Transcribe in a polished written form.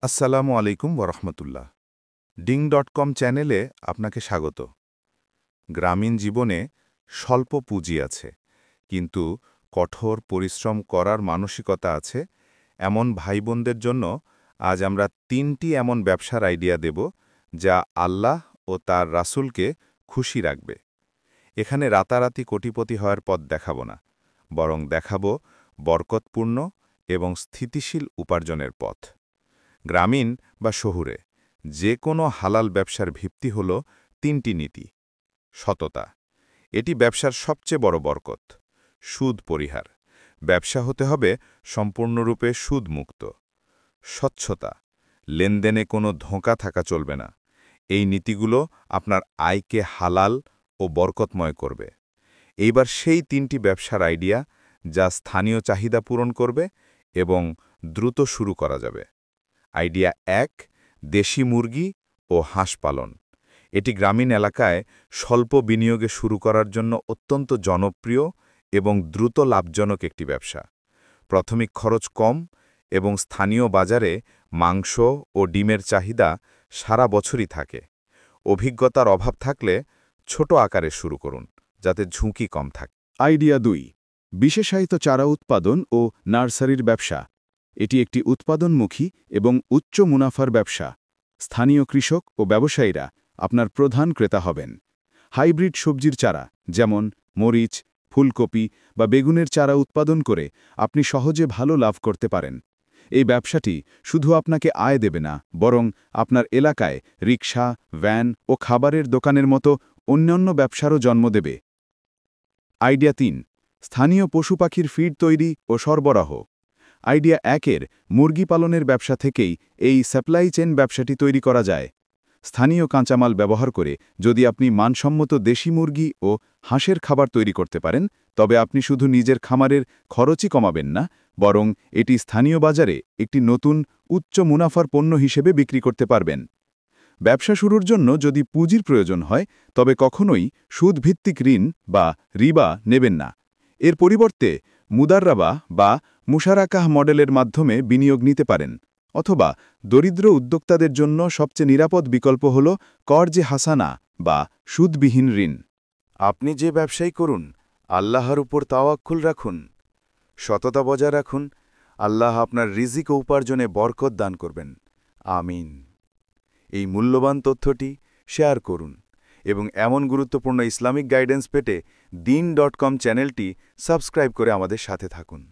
আসসালামু আলাইকুম ওরহমতুল্লাহ। ডিং.কম চ্যানেলে আপনাকে স্বাগত। গ্রামীণ জীবনে স্বল্প পুঁজি আছে, কিন্তু কঠোর পরিশ্রম করার মানসিকতা আছে এমন ভাইবোনদের জন্য আজ আমরা ৩টি এমন ব্যবসার আইডিয়া দেব যা আল্লাহ ও তার রাসূলকে খুশি রাখবে। এখানে রাতারাতি কোটিপতি হওয়ার পথ দেখাব না, বরং দেখাব বরকতপূর্ণ এবং স্থিতিশীল উপার্জনের পথ। গ্রামীণ বা শহুরে যে কোনো হালাল ব্যবসার ভিত্তি হল ৩টি নীতি। সততা, এটি ব্যবসার সবচেয়ে বড় বরকত। সুদ পরিহার, ব্যবসা হতে হবে সম্পূর্ণরূপে সুদমুক্ত। স্বচ্ছতা, লেনদেনে কোনো ধোঁকা থাকা চলবে না। এই নীতিগুলো আপনার আয়কে হালাল ও বরকতময় করবে। এইবার সেই ৩টি ব্যবসার আইডিয়া যা স্থানীয় চাহিদা পূরণ করবে এবং দ্রুত শুরু করা যাবে। আইডিয়া ১, দেশি মুরগি ও হাঁস পালন। এটি গ্রামীণ এলাকায় স্বল্প বিনিয়োগে শুরু করার জন্য অত্যন্ত জনপ্রিয় এবং দ্রুত লাভজনক একটি ব্যবসা। প্রাথমিক খরচ কম এবং স্থানীয় বাজারে মাংস ও ডিমের চাহিদা সারা বছরই থাকে। অভিজ্ঞতার অভাব থাকলে ছোট আকারে শুরু করুন, যাতে ঝুঁকি কম থাকে। আইডিয়া ২, বিশেষায়িত চারা উৎপাদন ও নার্সারির ব্যবসা। এটি একটি উৎপাদনমুখী এবং উচ্চ মুনাফার ব্যবসা। স্থানীয় কৃষক ও ব্যবসায়ীরা আপনার প্রধান ক্রেতা হবেন। হাইব্রিড সবজির চারা যেমন মরিচ, ফুলকপি বা বেগুনের চারা উৎপাদন করে আপনি সহজে ভালো লাভ করতে পারেন। এই ব্যবসাটি শুধু আপনাকে আয় দেবে না, বরং আপনার এলাকায় রিকশা, ভ্যান ও খাবারের দোকানের মতো অন্যান্য ব্যবসারও জন্ম দেবে। আইডিয়া ৩, স্থানীয় পশু পাখির ফিড তৈরি ও সরবরাহ। আইডিয়া ১-এর মুরগি পালনের ব্যবসা থেকেই এই সাপ্লাই চেইন ব্যবসাটি তৈরি করা যায়। স্থানীয় কাঁচামাল ব্যবহার করে যদি আপনি মানসম্মত দেশি মুরগি ও হাঁসের খাবার তৈরি করতে পারেন, তবে আপনি শুধু নিজের খামারের খরচই কমাবেন না, বরং এটি স্থানীয় বাজারে একটি নতুন উচ্চ মুনাফার পণ্য হিসেবে বিক্রি করতে পারবেন। ব্যবসা শুরুর জন্য যদি পুঁজির প্রয়োজন হয়, তবে কখনোই সুদভিত্তিক ঋণ বা রিবা নেবেন না। এর পরিবর্তে মুদাররাবা বা মুশারাকাহ মডেলের মাধ্যমে বিনিয়োগ নিতে পারেন, অথবা দরিদ্র উদ্যোক্তাদের জন্য সবচেয়ে নিরাপদ বিকল্প হল কর্জে হাসানা বা সুদবিহীন ঋণ। আপনি যে ব্যবসাই করুন, আল্লাহর উপর তাওয়াক্কুল রাখুন, সততা বজায় রাখুন। আল্লাহ আপনার রিজিক ও উপার্জনে বরকত দান করবেন। আমিন। এই মূল্যবান তথ্যটি শেয়ার করুন এবং এমন গুরুত্বপূর্ণ ইসলামিক গাইডেন্স পেতে ডিং.কম চ্যানেলটি সাবস্ক্রাইব করে আমাদের সাথে থাকুন।